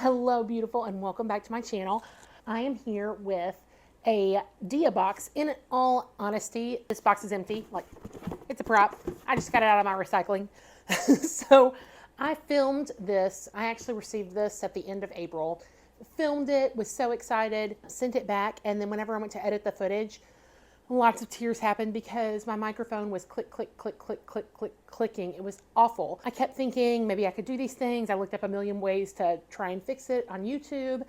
Hello, beautiful, and welcome back to my channel. I am here with a Dia box. In all honesty, this box is empty. Like, it's a prop. I just got it out of my recycling. So I filmed this. I actually received this at the end of April. Filmed it, was so excited, sent it back, and then whenever I went to edit the footage, lots of tears happened because my microphone was click, click, click, click, click, click, clicking. It was awful. I kept thinking maybe I could do these things. I looked up a million ways to try and fix it on YouTube.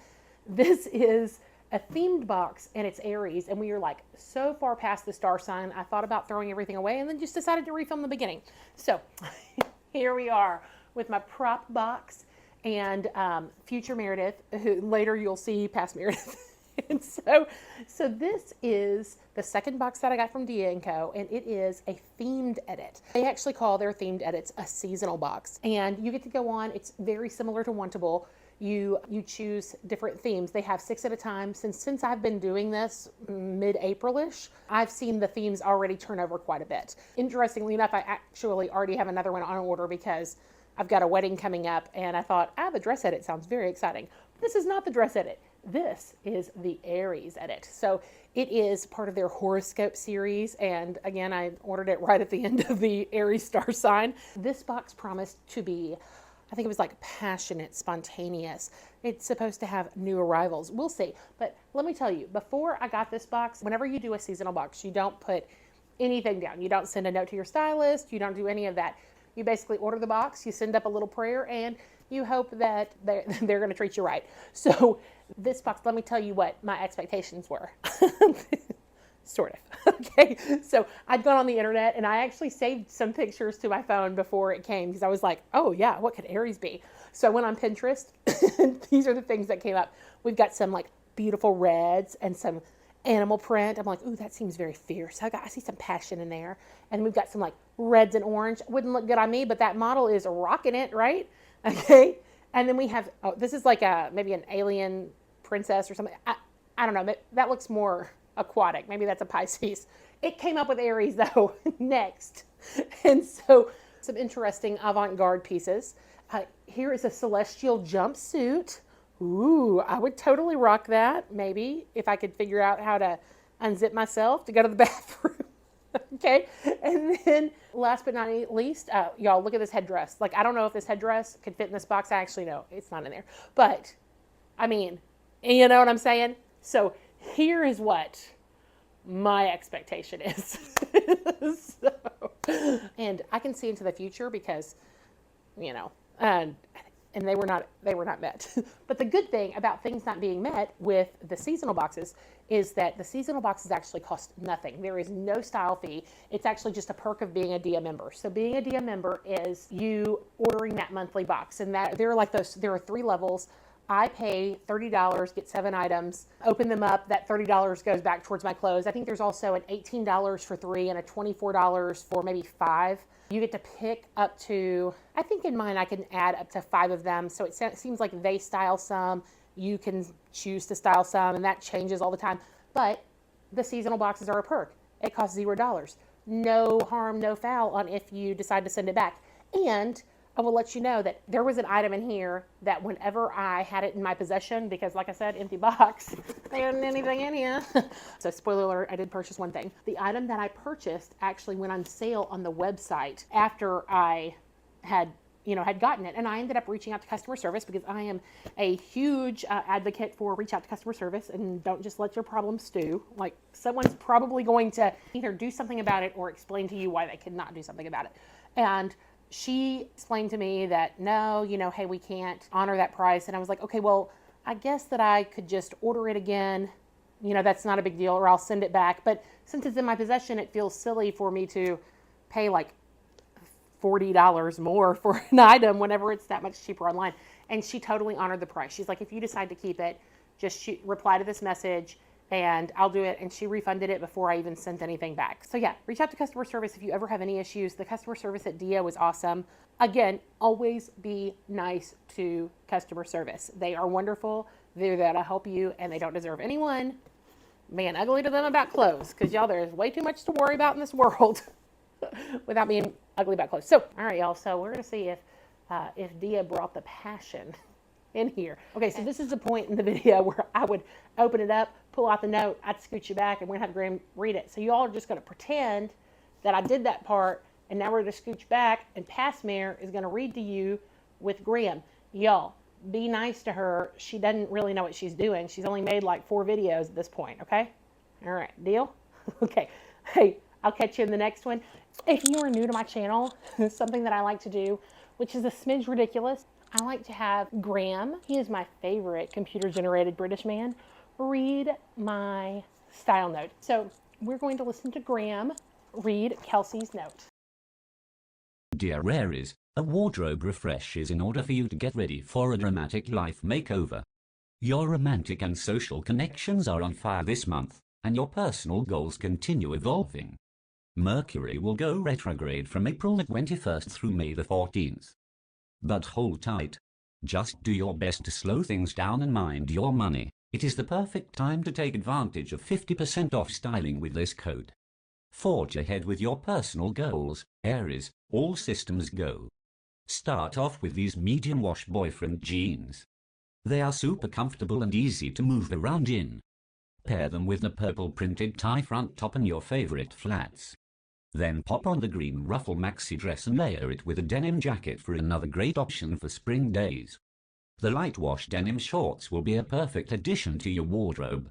This is a themed box and it's Aries, and we are like so far past the star sign. I thought about throwing everything away and then just decided to refilm the beginning. So here we are with my prop box and future Meredith, who later you'll see past Meredith. And so this is the second box that I got from Dia & Co. and it is a themed edit. They actually call their themed edits a seasonal box, and you get to go on. It's very similar to Wantable. You choose different themes. They have 6 at a time. Since I've been doing this mid-April-ish, I've seen the themes already turn over quite a bit. Interestingly enough, I actually already have another one on order because I've got a wedding coming up, and I thought, the dress edit sounds very exciting. This is not the dress edit. This is the Aries edit. So it is part of their horoscope series. And again, I ordered it right at the end of the Aries star sign. This box promised to be, I think it was like passionate, spontaneous. It's supposed to have new arrivals. We'll see. But let me tell you, before I got this box, whenever you do a seasonal box, you don't put anything down. You don't send a note to your stylist. You don't do any of that. You basically order the box, you send up a little prayer, and you hope that they're going to treat you right. So this box, let me tell you what my expectations were. Sort of. Okay. So I'd gone on the internet and I actually saved some pictures to my phone before it came because I was like, oh yeah, what could Aries be? So I went on Pinterest and these are the things that came up. We've got some like beautiful reds and some animal print. I'm like, ooh, that seems very fierce. I see some passion in there. And we've got some like reds and orange. Wouldn't look good on me, but that model is rocking it, right? Okay. And then we have, this is like maybe an alien princess or something. I don't know. That looks more aquatic. Maybe that's a Pisces. It came up with Aries though next. And so some interesting avant-garde pieces. Here is a celestial jumpsuit. Ooh, I would totally rock that. Maybe if I could figure out how to unzip myself to go to the bathroom. Okay. And then last but not least, y'all look at this headdress. Like, I don't know if this headdress could fit in this box. I actually know it's not in there, but I mean, you know what I'm saying? So here is what my expectation is. And I can see into the future because, you know, and they were not met. But the good thing about things not being met with the seasonal boxes is that the seasonal boxes actually cost nothing. There is no style fee. It's actually just a perk of being a Dia member. So being a Dia member is you ordering that monthly box, and that there are 3 levels. I pay $30, get 7 items, open them up. That $30 goes back towards my clothes. I think there's also an $18 for 3 and a $24 for maybe 5. You get to pick up to, I think in mine I can add up to 5 of them. So it seems like they style some, you can choose to style some, and that changes all the time. But the seasonal boxes are a perk. It costs $0. No harm, no foul on if you decide to send it back. And I will let you know that there was an item in here that whenever I had it in my possession, because like I said, empty box, there isn't anything in here. So spoiler alert, I did purchase one thing. The item that I purchased actually went on sale on the website after I had gotten it. And I ended up reaching out to customer service because I am a huge advocate for reach out to customer service and don't just let your problems stew. Like, someone's probably going to either do something about it or explain to you why they could not do something about it. And she explained to me that no, hey, we can't honor that price. And I was like, okay, well, I guess that I could just order it again. That's not a big deal, or I'll send it back. But since it's in my possession, it feels silly for me to pay like $40 more for an item whenever it's that much cheaper online. And she totally honored the price. She's like, if you decide to keep it, just reply to this message and I'll do it. And she refunded it before I even sent anything back. So yeah, reach out to customer service if you ever have any issues. The customer service at Dia was awesome. Again, always be nice to customer service. They are wonderful. They're there to help you, and they don't deserve anyone being ugly to them about clothes, because y'all, there's way too much to worry about in this world without being ugly about clothes. So, all right, y'all. So we're going to see if Dia brought the passion in here. Okay, so this is the point in the video where I would open it up, pull out the note, I'd scooch you back, and we're gonna have Graham read it. So you all are just gonna pretend that I did that part, and now we're gonna scooch back, and Passmare is gonna read to you with Graham. Y'all, be nice to her. She doesn't really know what she's doing. She's only made like 4 videos at this point, okay? All right, deal? Okay, hey, I'll catch you in the next one. If you are new to my channel, something that I like to do, which is a smidge ridiculous, I like to have Graham, he is my favorite computer-generated British man, read my style note. So we're going to listen to Graham read Kelsey's note. Dear Aries, a wardrobe refresh is in order for you to get ready for a dramatic life makeover. Your romantic and social connections are on fire this month, and your personal goals continue evolving. Mercury will go retrograde from April the 21st through May the 14th. But hold tight. Just do your best to slow things down and mind your money. It is the perfect time to take advantage of 50% off styling with this code. Forge ahead with your personal goals, Aries, all systems go. Start off with these medium wash boyfriend jeans. They are super comfortable and easy to move around in. Pair them with the purple printed tie front top and your favorite flats. Then pop on the green ruffle maxi dress and layer it with a denim jacket for another great option for spring days. The light wash denim shorts will be a perfect addition to your wardrobe.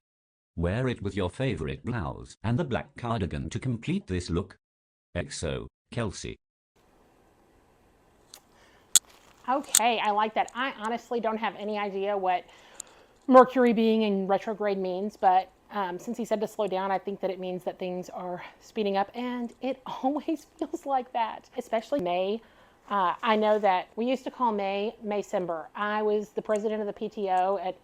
Wear it with your favorite blouse and the black cardigan to complete this look. XO, Kelsey. Okay, I like that. I honestly don't have any idea what Mercury being in retrograde means, but since he said to slow down, I think that it means that things are speeding up, and it always feels like that, especially May. I know that we used to call May Maycember. I was the president of the PTO at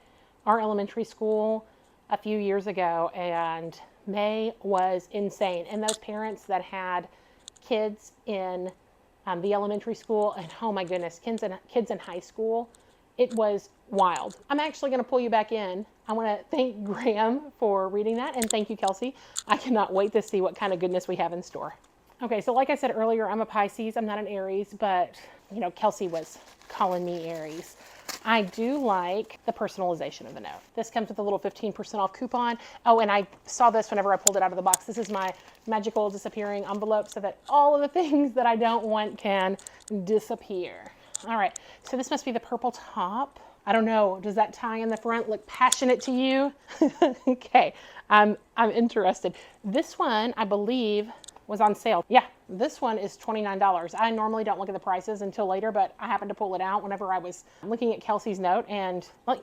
our elementary school a few years ago, and May was insane. And those parents that had kids in the elementary school, and oh my goodness, kids in high school, it was wild. I'm actually going to pull you back in. I want to thank Graham for reading that, and thank you, Kelsey. I cannot wait to see what kind of goodness we have in store. Okay, so like I said earlier, I'm a Pisces. I'm not an Aries, but you know, Kelsey was calling me Aries. I do like the personalization of the note. This comes with a little 15% off coupon. Oh, and I saw this whenever I pulled it out of the box. This is my magical disappearing envelope so that all of the things that I don't want can disappear. All right, so this must be the purple top. I don't know, does that tie in the front look passionate to you? Okay, I'm interested. This one, I believe, was on sale. Yeah, this one is $29. I normally don't look at the prices until later, but I happened to pull it out whenever I was looking at Kelsey's note, and like,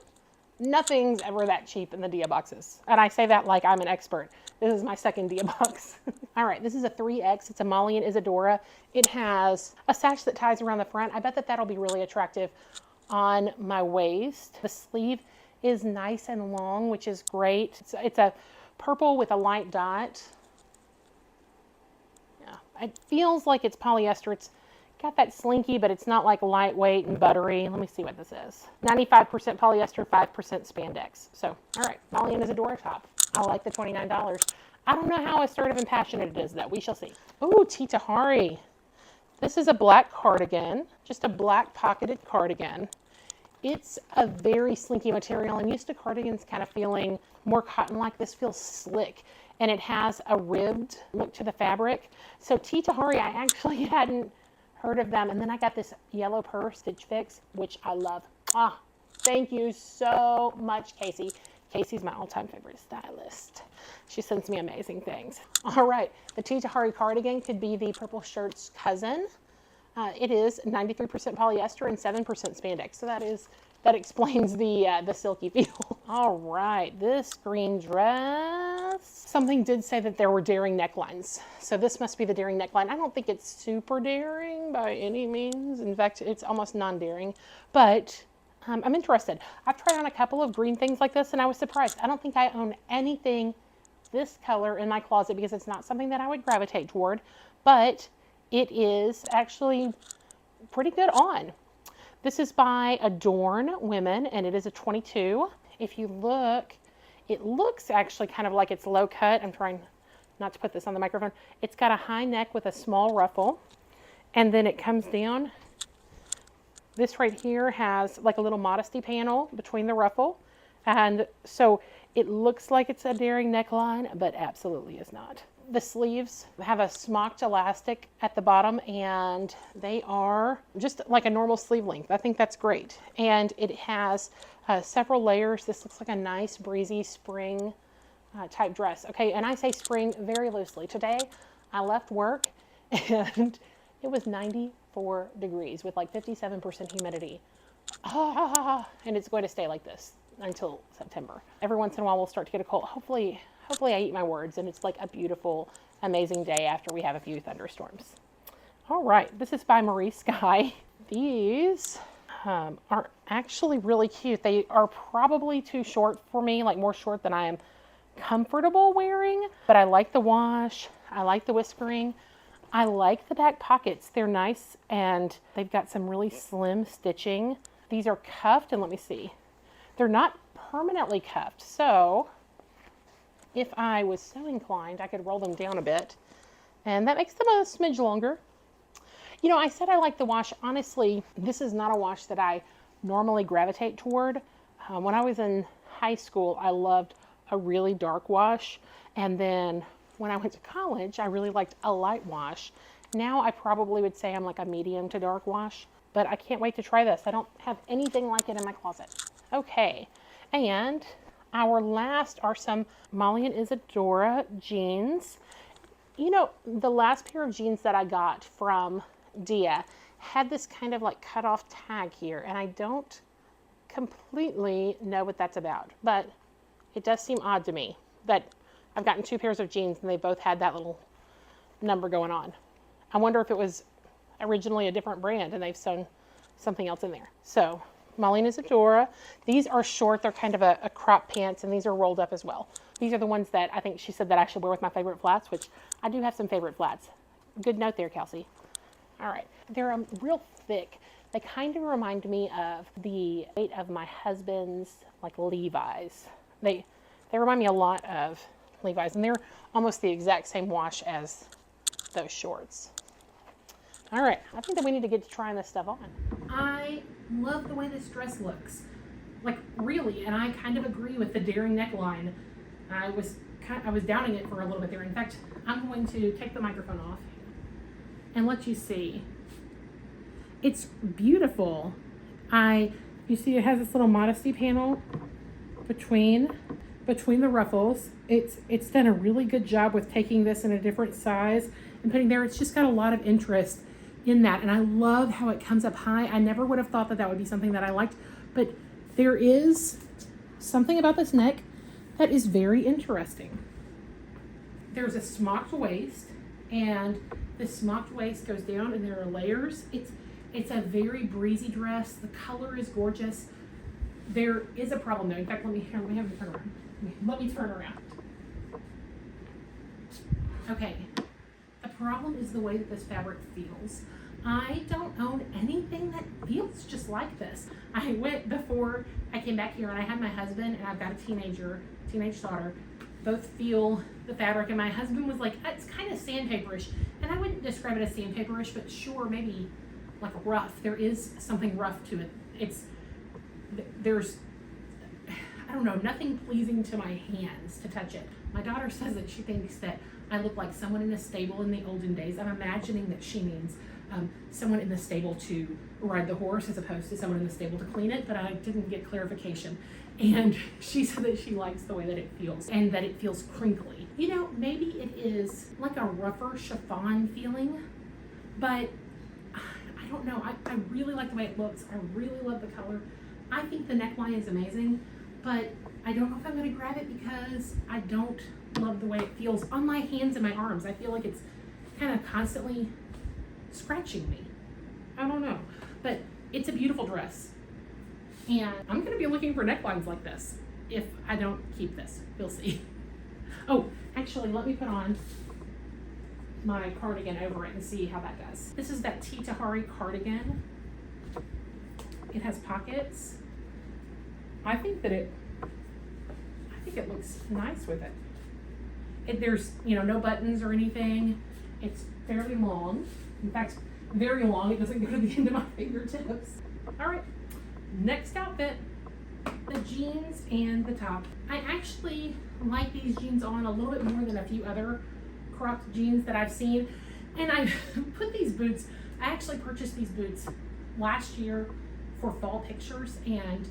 nothing's ever that cheap in the Dia boxes. And I say that like I'm an expert. This is my second Dia box. All right, this is a 3X. It's a Molly and Isadora. It has a sash that ties around the front. I bet that that'll be really attractive on my waist. The sleeve is nice and long, which is great. It's a purple with a light dot. Yeah, it feels like it's polyester. It's got that slinky, but it's not like lightweight and buttery. Let me see what this is. 95% polyester, 5% spandex. So, all right, Molly and Isadora top. I like the $29. I don't know how assertive and passionate it is, though. We shall see. Ooh, Tita Hari. This is a black cardigan, just a black pocketed cardigan. It's a very slinky material. I'm used to cardigans kind of feeling more cotton-like. This feels slick, and it has a ribbed look to the fabric. So Tita Hari, I actually hadn't heard of them. And then I got this yellow purse, Stitch Fix, which I love. Ah, thank you so much, Casey. Casey's my all-time favorite stylist. She sends me amazing things. All right, the Tita Hari cardigan could be the purple shirt's cousin. It is 93% polyester and 7% spandex. So that explains the silky feel. All right, this green dress. Something did say that there were daring necklines. So this must be the daring neckline. I don't think it's super daring by any means. In fact, it's almost non-daring, but I'm interested. I've tried on a couple of green things like this and I was surprised. I don't think I own anything this color in my closet because it's not something that I would gravitate toward, but it is actually pretty good on. This is by Adorn Women, and it is a 22. If you look, it looks actually kind of like it's low cut. I'm trying not to put this on the microphone. It's got a high neck with a small ruffle, and then it comes down This right here has like a little modesty panel between the ruffle. And so it looks like it's a daring neckline, but absolutely is not. The sleeves have a smocked elastic at the bottom, and they are just like a normal sleeve length. I think that's great. And it has several layers. This looks like a nice breezy spring type dress. Okay, and I say spring very loosely. Today I left work and it was 94 degrees with like 57% humidity. And it's going to stay like this until September. Every once in a while we'll start to get a cold. Hopefully I eat my words and it's like a beautiful, amazing day after we have a few thunderstorms. All right, this is by Marie Sky. These are actually really cute. They are probably too short for me, like more short than I am comfortable wearing, but I like the wash. I like the whiskering. I like the back pockets. They're nice and they've got some really slim stitching. These are cuffed, and let me see. They're not permanently cuffed, so if I was so inclined, I could roll them down a bit, and that makes them a smidge longer. You know, I said I like the wash. Honestly, this is not a wash that I normally gravitate toward. When I was in high school, I loved a really dark wash, and then when I went to college, I really liked a light wash. Now I probably would say I'm like a medium to dark wash, but I can't wait to try this. I don't have anything like it in my closet. Okay, and our last are some Molly and Isadora jeans. You know, the last pair of jeans that I got from Dia had this kind of like cut off tag here, and I don't completely know what that's about, but it does seem odd to me that I've gotten two pairs of jeans and they both had that little number going on. I wonder if it was originally a different brand and they've sewn something else in there. So Molly and Isadora, these are short. They're kind of a crop pants, and these are rolled up as well. These are the ones that I think she said that I should wear with my favorite flats, which I do have some favorite flats. Good note there, Kelsey. All right, they're real thick. They kind of remind me of the weight of my husband's like Levi's. They remind me a lot of Levi's, and they're almost the exact same wash as those shorts. All right, I think that we need to get to trying this stuff on. I love the way this dress looks, like really, and I kind of agree with the daring neckline. I was downing it for a little bit there. In fact, I'm going to take the microphone off and let you see. It's beautiful. You see it has this little modesty panel between the ruffles. It's done a really good job with taking this in a different size and putting there. It's just got a lot of interest in that, and I love how it comes up high. I never would have thought that would be something that I liked, but there is something about this neck that is very interesting. There's a smocked waist, and the smocked waist goes down, and there are layers. It's a very breezy dress. The color is gorgeous. There is a problem though. In fact, let me have you turn around. Let me turn around. Okay. The problem is the way that this fabric feels. I don't own anything that feels just like this. I went before I came back here, and I had my husband, and I've got a teenage daughter, both feel the fabric, and my husband was like, it's kind of sandpaperish. And I wouldn't describe it as sandpaperish, but sure, maybe like rough. There is something rough to it. There's, I don't know, nothing pleasing to my hands to touch it. My daughter says that she thinks that I look like someone in a stable in the olden days. I'm imagining that she means someone in the stable to ride the horse as opposed to someone in the stable to clean it, but I didn't get clarification. And she said that she likes the way that it feels and that it feels crinkly. You know, maybe it is like a rougher chiffon feeling, but I don't know. I really like the way it looks. I really love the color. I think the neckline is amazing, but I don't know if I'm going to grab it because I don't love the way it feels on my hands and my arms. I feel like it's kind of constantly scratching me. I don't know, but it's a beautiful dress. And I'm going to be looking for necklines like this if I don't keep this. We'll see. Oh, actually, let me put on my cardigan over it and see how that does. This is that T. Tahari cardigan. It has pockets. I think it looks nice with it. There's, no buttons or anything. It's fairly long. In fact, very long. It doesn't go to the end of my fingertips. All right, next outfit, the jeans and the top. I actually like these jeans on a little bit more than a few other cropped jeans that I've seen. And I put these boots, I actually purchased these boots last year for fall pictures, and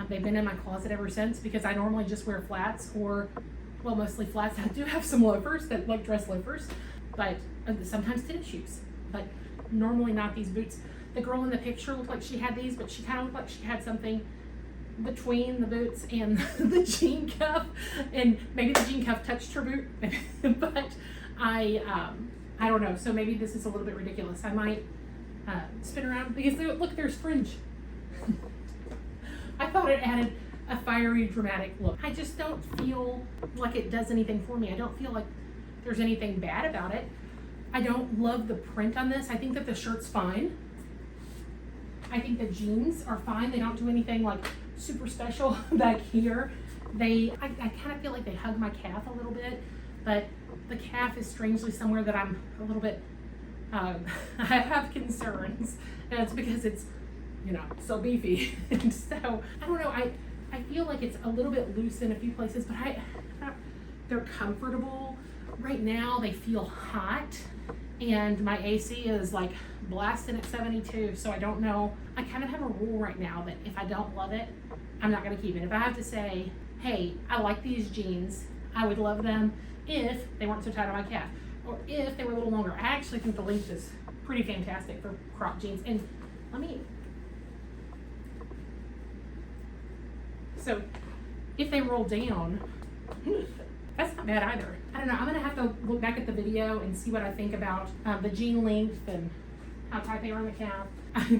they've been in my closet ever since because I normally just wear flats, or, well, mostly flats. I do have some loafers that like dress loafers, but sometimes tennis shoes, but normally not these boots. The girl in the picture looked like she had these, but she kind of looked like she had something between the boots and the jean cuff, and maybe the jean cuff touched her boot, but I don't know. So maybe this is a little bit ridiculous. I might spin around because look, there's fringe. I thought it added a fiery, dramatic look. I just don't feel like it does anything for me. I don't feel like there's anything bad about it. I don't love the print on this. I think that the shirt's fine. I think the jeans are fine. They don't do anything like super special back here. I kind of feel like they hug my calf a little bit, but the calf is strangely somewhere that I'm a little bit, I have concerns, and it's because it's, you know, so beefy. And so, I don't know, I feel like it's a little bit loose in a few places, but they're comfortable. Right now, they feel hot, and my AC is like blasting at 72, so I don't know. I kind of have a rule right now that if I don't love it, I'm not going to keep it. If I have to say, hey, I like these jeans, I would love them if they weren't so tight on my calf, or if they were a little longer. I actually think the length is pretty fantastic for crop jeans. And so if they roll down, that's not bad either. I don't know, I'm gonna have to look back at the video and see what I think about the jean length and how tight they are on the calf.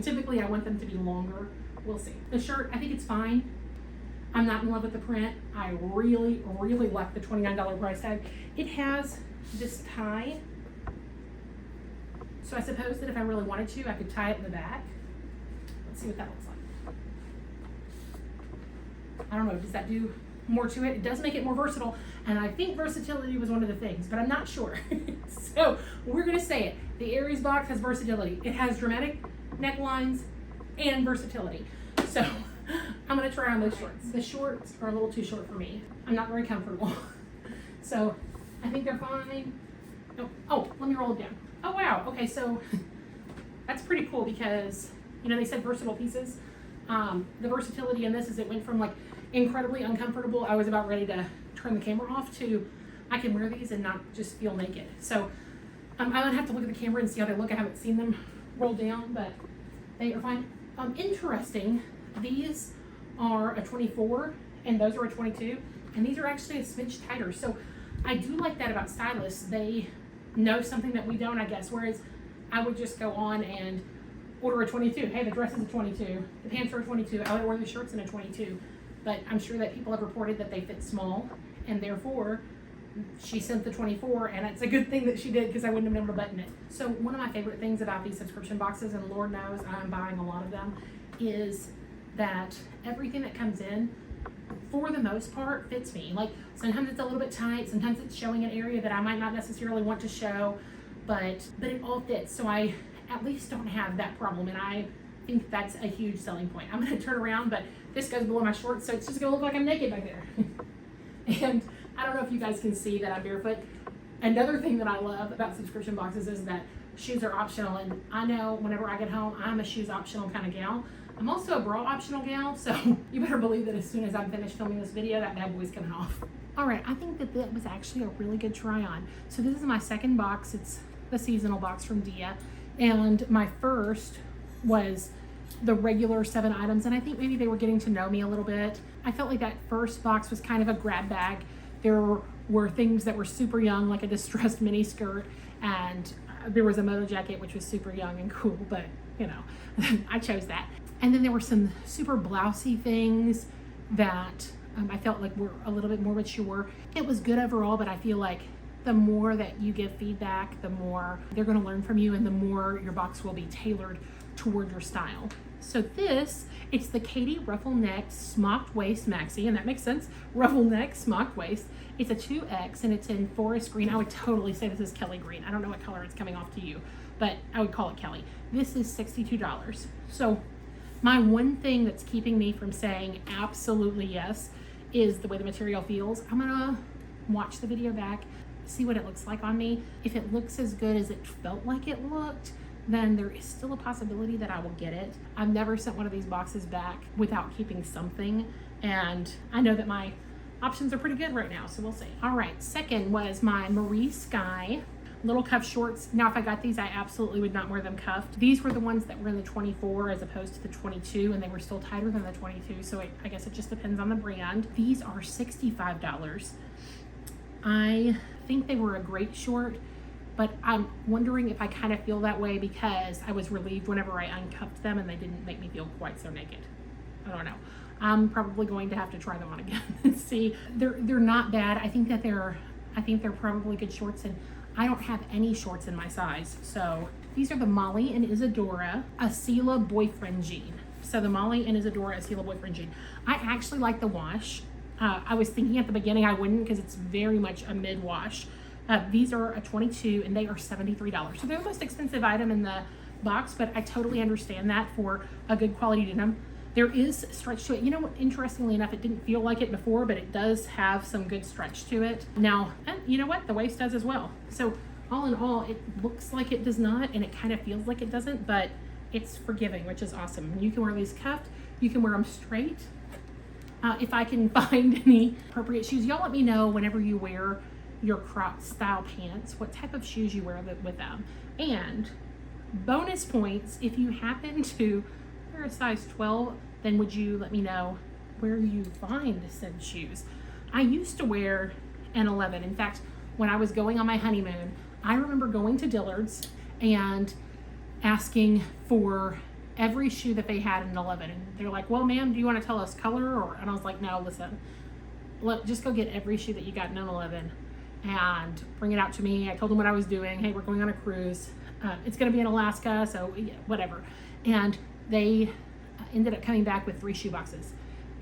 Typically I want them to be longer. We'll see. The shirt, I think it's fine. I'm not in love with the print. I really, really like the $29 price tag. It has this tie. So I suppose that if I really wanted to, I could tie it in the back. Let's see what that looks like. I don't know, does that do more to it? It does make it more versatile, and I think versatility was one of the things, but I'm not sure. So we're gonna say it. The Aries box has versatility. It has dramatic necklines and versatility. So I'm gonna try on those shorts. The shorts are a little too short for me. I'm not very comfortable. So I think they're fine. Oh, let me roll it down. Oh wow, okay, so that's pretty cool because, you know, they said versatile pieces. The versatility in this is it went from like incredibly uncomfortable, I was about ready to turn the camera off, to I can wear these and not just feel naked. So I'm gonna have to look at the camera and see how they look. I haven't seen them roll down, but they are fine. Interesting, these are a 24 and those are a 22, and these are actually a smidge tighter. So I do like that about stylists. They know something that we don't, I guess, whereas I would just go on and order a 22. Hey, the dress is a 22, the pants are a 22, I would order the shirts in a 22. But I'm sure that people have reported that they fit small, and therefore she sent the 24, and it's a good thing that she did because I wouldn't have been able to button it. So one of my favorite things about these subscription boxes, and Lord knows I'm buying a lot of them, is that everything that comes in, for the most part, fits me. Like sometimes it's a little bit tight, sometimes it's showing an area that I might not necessarily want to show, but it all fits. So I at least don't have that problem, and I think that's a huge selling point. I'm gonna turn around, but this goes below my shorts, so it's just gonna look like I'm naked back there. And I don't know if you guys can see that I'm barefoot. Another thing that I love about subscription boxes is that shoes are optional, and I know whenever I get home, I'm a shoes optional kind of gal. I'm also a bra optional gal, so you better believe that as soon as I'm finished filming this video, that bad boy's coming off. All right, I think that was actually a really good try on. So this is my second box. It's the seasonal box from Dia, and my first was the regular 7 items, and I think maybe they were getting to know me a little bit. I felt like that first box was kind of a grab bag. There were things that were super young, like a distressed mini skirt, and there was a moto jacket, which was super young and cool, but you know, I chose that. And then there were some super blousy things that I felt like were a little bit more mature. It was good overall, but I feel like the more that you give feedback, the more they're going to learn from you, and the more your box will be tailored toward your style. So this, it's the Katie ruffle neck smocked waist maxi, and that makes sense. Ruffle neck smocked waist. It's a 2X, and it's in forest green. I would totally say this is Kelly green. I don't know what color it's coming off to you, but I would call it Kelly. This is $62. So My one thing that's keeping me from saying absolutely yes is the way the material feels. I'm gonna watch the video back, see what it looks like on me. If it looks as good as it felt like it looked, then there is still a possibility that I will get it. I've never sent one of these boxes back without keeping something, and I know that my options are pretty good right now, so we'll see. All right, second was my Marie Sky little cuff shorts. Now, if I got these, I absolutely would not wear them cuffed. These were the ones that were in the 24 as opposed to the 22, and they were still tighter than the 22, so I guess it just depends on the brand. These are $65. I think they were a great short, but I'm wondering if I kind of feel that way because I was relieved whenever I uncuffed them and they didn't make me feel quite so naked. I don't know. I'm probably going to have to try them on again and see. They're not bad. I think they're probably good shorts, and I don't have any shorts in my size. So these are the Molly and Isadora Asila boyfriend jean. So the Molly and Isadora Asila boyfriend jean. I actually like the wash. I was thinking at the beginning I wouldn't because it's very much a mid wash. These are a 22 and they are $73. So they're the most expensive item in the box, but I totally understand that for a good quality denim. There is stretch to it. You know what, interestingly enough, it didn't feel like it before, but it does have some good stretch to it. Now, and you know what, the waist does as well. So all in all, it looks like it does not, and it kind of feels like it doesn't, but it's forgiving, which is awesome. You can wear these cuffed, you can wear them straight. If I can find any appropriate shoes, y'all let me know whenever you wear your crop style pants, what type of shoes you wear with them. And bonus points, if you happen to wear a size 12, then would you let me know where you find said shoes? I used to wear an 11. In fact, when I was going on my honeymoon, I remember going to Dillard's and asking for every shoe that they had in an 11. And they're like, well, ma'am, do you want to tell us color? And I was like, no, listen, just go get every shoe that you got in an 11 and bring it out to me. I told them what I was doing. Hey, we're going on a cruise. It's going to be in Alaska, so yeah, whatever. And they ended up coming back with 3 shoe boxes.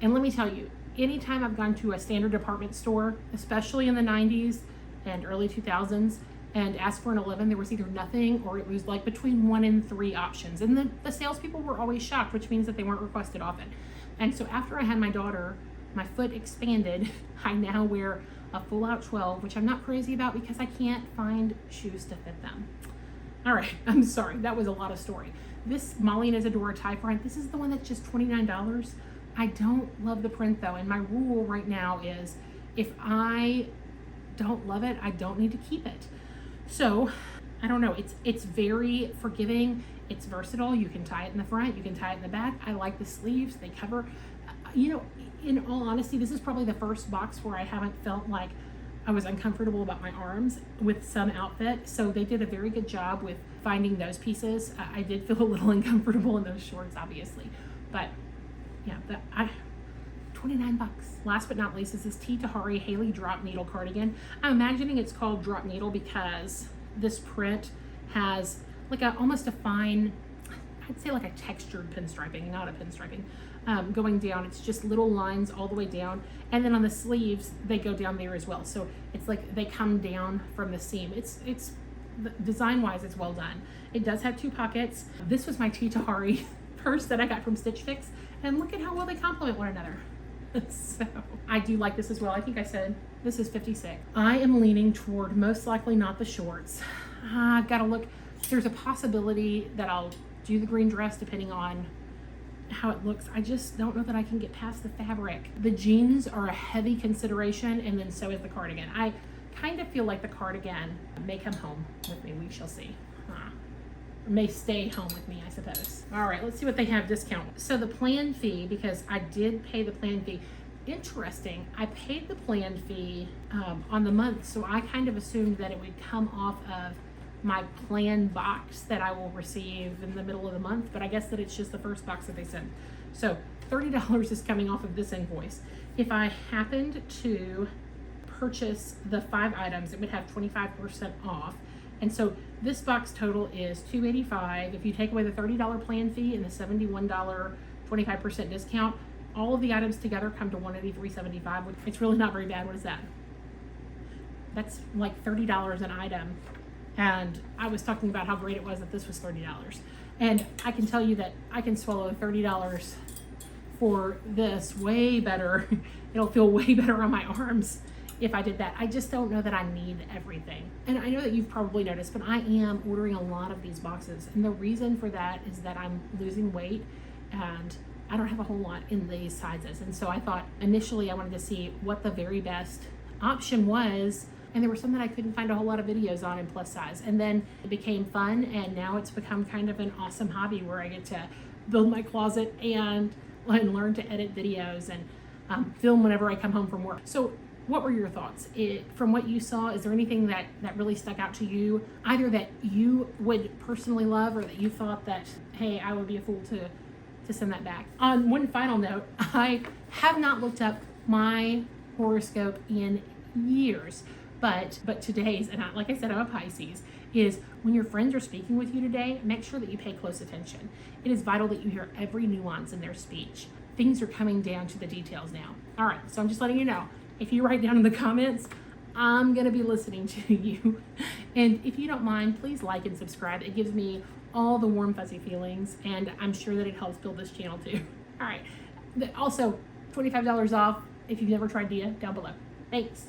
And let me tell you, anytime I've gone to a standard department store, especially in the 90s and early 2000s, and asked for an 11, there was either nothing or it was like between 1 and 3 options. And the salespeople were always shocked, which means that they weren't requested often. And so after I had my daughter, my foot expanded. I now wear a full out 12, which I'm not crazy about because I can't find shoes to fit them. All right, I'm sorry, that was a lot of story. This Molly and Isadora tie front, this is the one that's just $29. I don't love the print though, and my rule right now is if I don't love it, I don't need to keep it. So, I don't know, it's very forgiving, it's versatile, you can tie it in the front, you can tie it in the back. I like the sleeves, they cover, you know, in all honesty, this is probably the first box where I haven't felt like I was uncomfortable about my arms with some outfit. So they did a very good job with finding those pieces. I did feel a little uncomfortable in those shorts, obviously, but yeah, 29 bucks. Last but not least is this T. Tahari Haley drop needle cardigan. I'm imagining it's called drop needle because this print has like almost a fine, I'd say like a textured pinstriping, not a pinstriping, going down. It's just little lines all the way down. And then on the sleeves, they go down there as well. So it's like they come down from the seam. It's design-wise, it's well done. It does have 2 pockets. This was my T. Tahari purse that I got from Stitch Fix. And look at how well they complement one another. So I do like this as well. I think I said this is 56. I am leaning toward most likely not the shorts. I've got to look. There's a possibility that I'll do the green dress depending on how it looks. I just don't know that I can get past the fabric. The jeans are a heavy consideration, and then so is the cardigan. I kind of feel like the cardigan may come home with me. We shall see. May stay home with me, I suppose. All right, let's see what they have discount. So the plan fee, because I did pay the plan fee. Interesting, I paid the plan fee on the month, so I kind of assumed that it would come off of my plan box that I will receive in the middle of the month, but I guess that it's just the first box that they sent. So $30 is coming off of this invoice. If I happened to purchase the 5 items, it would have 25% off. And so this box total is $285. If you take away the $30 plan fee and the $71 25% discount, all of the items together come to $183.75, which it's really not very bad. What is that? That's like $30 an item. And I was talking about how great it was that this was $30. And I can tell you that I can swallow $30 for this way better. It'll feel way better on my arms if I did that. I just don't know that I need everything. And I know that you've probably noticed, but I am ordering a lot of these boxes. And the reason for that is that I'm losing weight and I don't have a whole lot in these sizes. And so I thought initially I wanted to see what the very best option was. And there were some that I couldn't find a whole lot of videos on in plus size. And then it became fun, and now it's become kind of an awesome hobby where I get to build my closet and learn to edit videos and film whenever I come home from work. So what were your thoughts? From what you saw, is there anything that really stuck out to you, either that you would personally love or that you thought that, hey, I would be a fool to send that back? On one final note, I have not looked up my horoscope in years. But today's, and like I said, I'm a Pisces, is when your friends are speaking with you today, make sure that you pay close attention. It is vital that you hear every nuance in their speech. Things are coming down to the details now. All right, so I'm just letting you know, if you write down in the comments, I'm going to be listening to you. And if you don't mind, please like and subscribe. It gives me all the warm, fuzzy feelings, and I'm sure that it helps build this channel too. All right, also $25 off if you've never tried Dia, down below. Thanks.